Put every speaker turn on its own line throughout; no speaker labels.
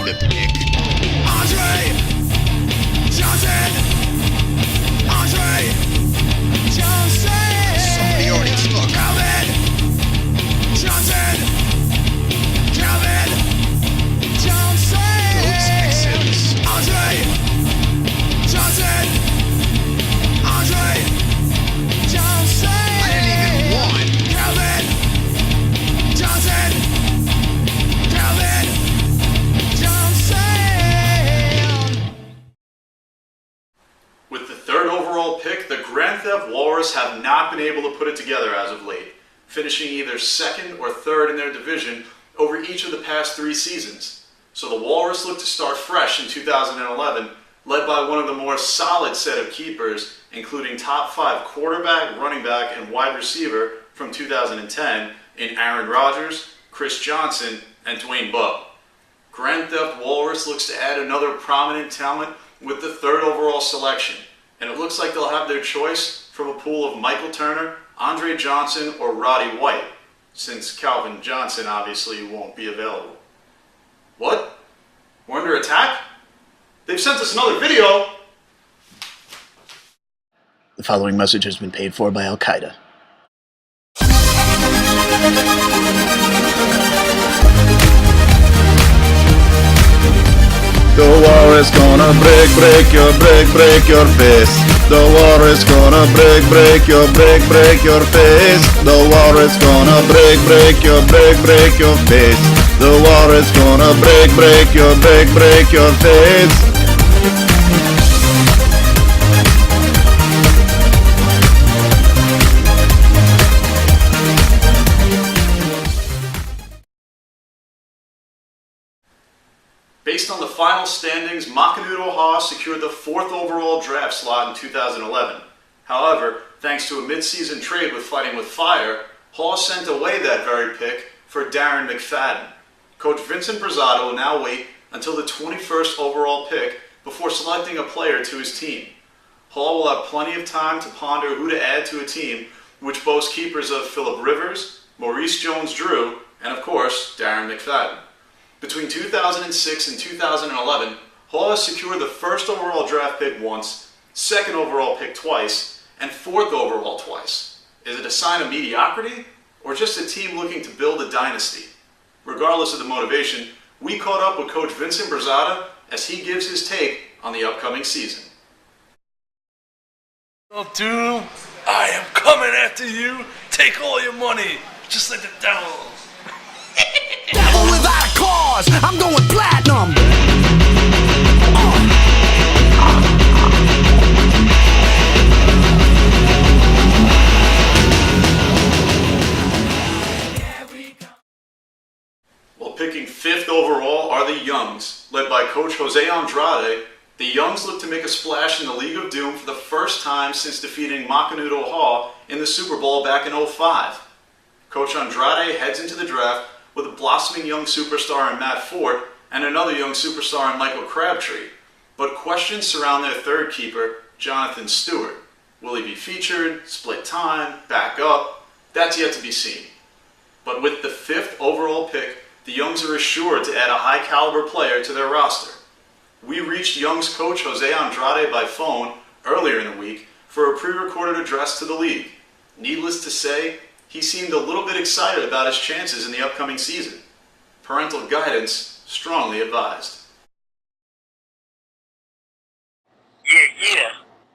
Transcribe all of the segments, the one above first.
the pick.
Andre Johnson. Andre Johnson.
Somebody already took.
Calvin Johnson. Calvin Johnson.
Go Texans.
Andre Johnson. Andre Johnson.
I didn't even want.
Calvin Johnson. Calvin Johnson.
With the third overall pick, the Grand Theft Walrus have not been able to put it together as of late, finishing either second or third in their division over each of the past 3 seasons. So the Walrus look to start fresh in 2011, led by one of the more solid set of keepers, including top 5 quarterback, running back, and wide receiver from 2010 in Aaron Rodgers, Chris Johnson, and Dwayne Bowe. Grand Theft Walrus looks to add another prominent talent with the third overall selection, and it looks like they'll have their choice from a pool of Michael Turner, Andre Johnson, or Roddy White, since Calvin Johnson obviously won't be available. What? We're under attack? They've sent us another video!
The following message has been paid for by Al Qaeda.
The war is gonna break your face. The war is gonna break your face. The war is gonna break your face. The war is gonna break your face.
Based on the final standings, Macanudo Haw secured the 4th overall draft slot in 2011. However, thanks to a mid-season trade with Fighting with Fire, Haw sent away that very pick for Darren McFadden. Coach Vincent Brazato will now wait until the 21st overall pick before selecting a player to his team. Haw will have plenty of time to ponder who to add to a team which boasts keepers of Phillip Rivers, Maurice Jones-Drew, and of course, Darren McFadden. Between 2006 and 2011, Haw has secured the 1st overall draft pick once, 2nd overall pick twice, and 4th overall twice. Is it a sign of mediocrity, or just a team looking to build a dynasty? Regardless of the motivation, we caught up with Coach Vincent Brazato as he gives his take on the upcoming season.
Well, Doom, I am coming after you. Take all your money, just like the devil.
Devil without a cause, I'm going platinum.
Well, picking 5th overall are the Youngs. Led by Coach Jose Andrade, the Youngs look to make a splash in the League of Doom for the first time since defeating Macanudo Haw in the Super Bowl back in 2005. Coach Andrade heads into the draft with a blossoming young superstar in Matt Fort and another young superstar in Michael Crabtree. But questions surround their third keeper, Jonathan Stewart. Will he be featured, split time, back up? That's yet to be seen. But with the 5th overall pick, the Youngs are assured to add a high-caliber player to their roster. We reached Youngs coach Jose Andrade by phone earlier in the week for a pre-recorded address to the league. Needless to say, he seemed a little bit excited about his chances in the upcoming season. Parental guidance strongly advised.
Yeah.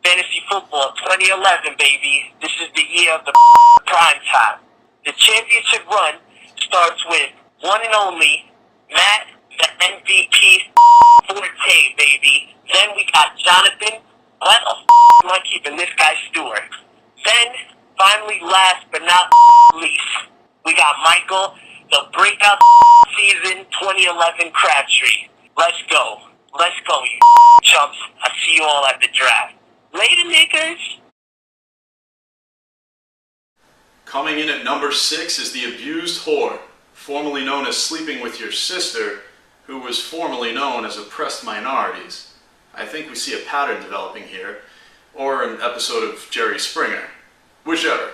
Fantasy football 2011, baby. This is the year of the prime time. The championship run starts with one and only Matt, the MVP Forte, baby. Then we got Jonathan. What the am I keeping this guy Stewart? Then, finally, last but not least, we got Michael, the breakout season 2011 Crabtree. Let's go, you chumps. I see you all at the draft. Later, niggas.
Coming in at number 6 is the abused whore, formerly known as Sleeping With Your Sister, who was formerly known as Oppressed Minorities. I think we see a pattern developing here, or an episode of Jerry Springer. Whichever.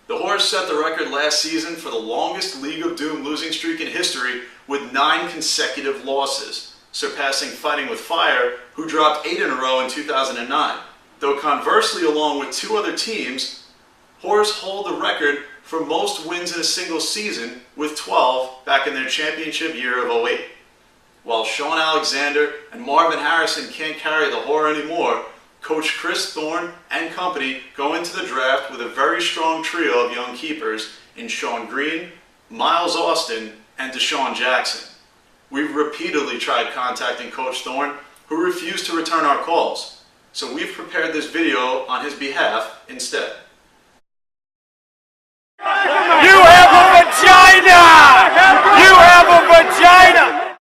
The Horse set the record last season for the longest League of Doom losing streak in history with 9 consecutive losses. surpassing Fighting with Fire, who dropped 8 in a row in 2009. Though conversely, along with 2 other teams, Horse hold the record for most wins in a single season with 12 back in their championship year of 08. While Sean Alexander and Marvin Harrison can't carry the horror anymore, Coach Chris Thorne and company go into the draft with a very strong trio of young keepers in Sean Green, Miles Austin, and Deshaun Jackson. We've repeatedly tried contacting Coach Thorne, who refused to return our calls, so we've prepared this video on his behalf instead.
You have a vagina! You have a vagina!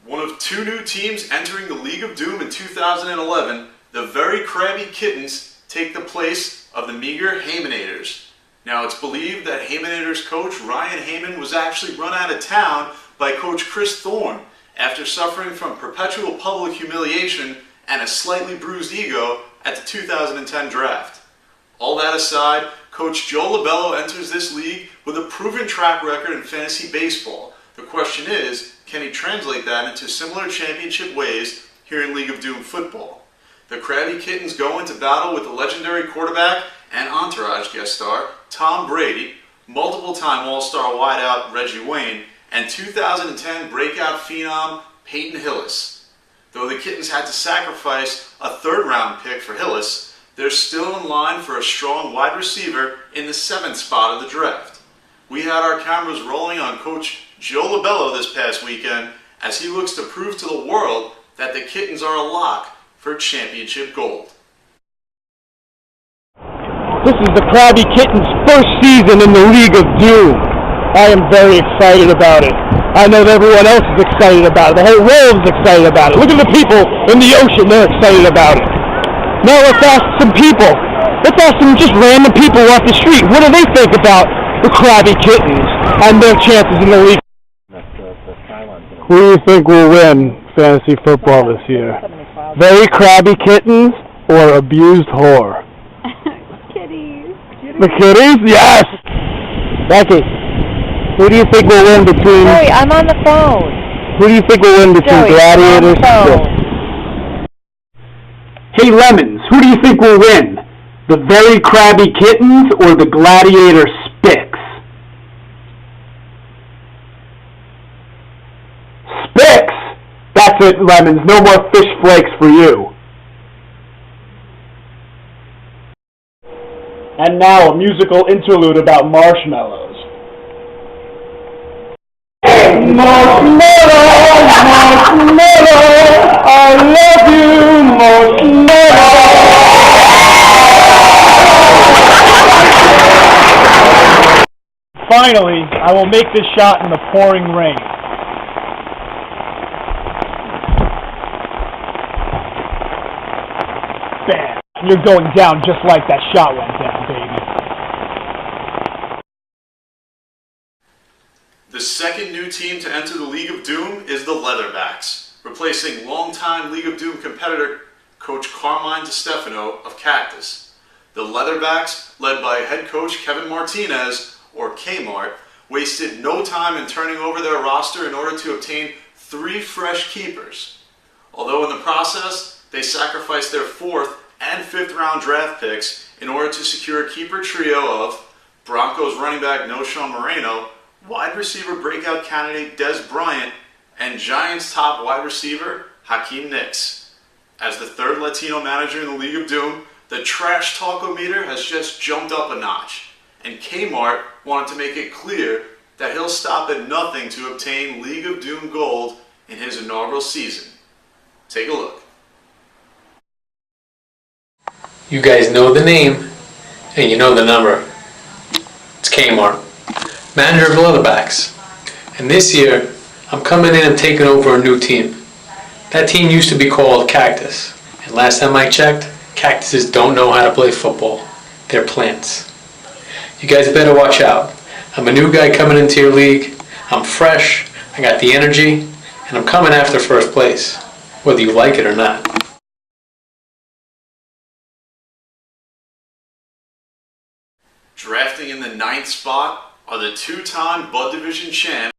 One of 2 new teams entering the League of Doom in 2011, the Very Crabby Kittens take the place of the meager Heymanators. Now, it's believed that Heymanators coach Ryan Heyman was actually run out of town by Coach Chris Thorne after suffering from perpetual public humiliation and a slightly bruised ego at the 2010 draft. All that aside, Coach Joe Labello enters this league with a proven track record in fantasy baseball. The question is, can he translate that into similar championship ways here in League of Doom football? The Crabby Kittens go into battle with the legendary quarterback and Entourage guest star Tom Brady, multiple-time All-Star wideout Reggie Wayne, and 2010 breakout phenom Peyton Hillis. Though the Kittens had to sacrifice a 3rd-round pick for Hillis, they're still in line for a strong wide receiver in the 7th spot of the draft. We had our cameras rolling on Coach Joe Labello this past weekend as he looks to prove to the world that the Kittens are a lock for championship gold.
This is the Crabby Kittens' first season in the League of Doom. I am very excited about it. I know that everyone else is excited about it. The whole world is excited about it. Look at the people in the ocean, they're excited about it. Now let's ask some people. Let's ask some just random people off the street. What do they think about the Crabby Kittens and their chances in the league? Who do you think will win fantasy football this year? Very Crabby Kittens or Abused Whore?
Kitties.
The Kitties? Yes! Becky, who do you think will win between...
Joey, I'm on the phone.
Who do you think will win between
Joey,
Gladiators and... Hey Lemons, who do you think will win? The Very Crabby Kittens or the Gladiator Spicks? Spicks? That's it, Lemons. No more fish flakes for you. And now a musical interlude about marshmallows. Marshmallow, marshmallow, I love you, marshmallow. Finally, I will make this shot in the pouring rain. Bam! You're going down just like that shot went down, baby.
The second new team to enter the League of Doom is the Leatherbacks, replacing longtime League of Doom competitor Coach Carmine DiStefano of Cactus. The Leatherbacks, led by head coach Kevin Martinez, or Kmart, wasted no time in turning over their roster in order to obtain 3 fresh keepers. Although in the process, they sacrificed their 4th and 5th round draft picks in order to secure a keeper trio of Broncos running back Noshawn Moreno, wide receiver breakout candidate Des Bryant, and Giants top wide receiver Hakeem Nicks. As the 3rd Latino manager in the League of Doom, the trash taco meter has just jumped up a notch, and Kmart wanted to make it clear that he'll stop at nothing to obtain League of Doom gold in his inaugural season. Take a look.
You guys know the name, and you know the number. It's Kmart, manager of the Leatherbacks. And this year, I'm coming in and taking over a new team. That team used to be called Cactus. And last time I checked, cactuses don't know how to play football. They're plants. You guys better watch out. I'm a new guy coming into your league. I'm fresh, I got the energy, and I'm coming after first place, whether you like it or not.
Drafting in the 9th spot are the 2-time Bud Division champs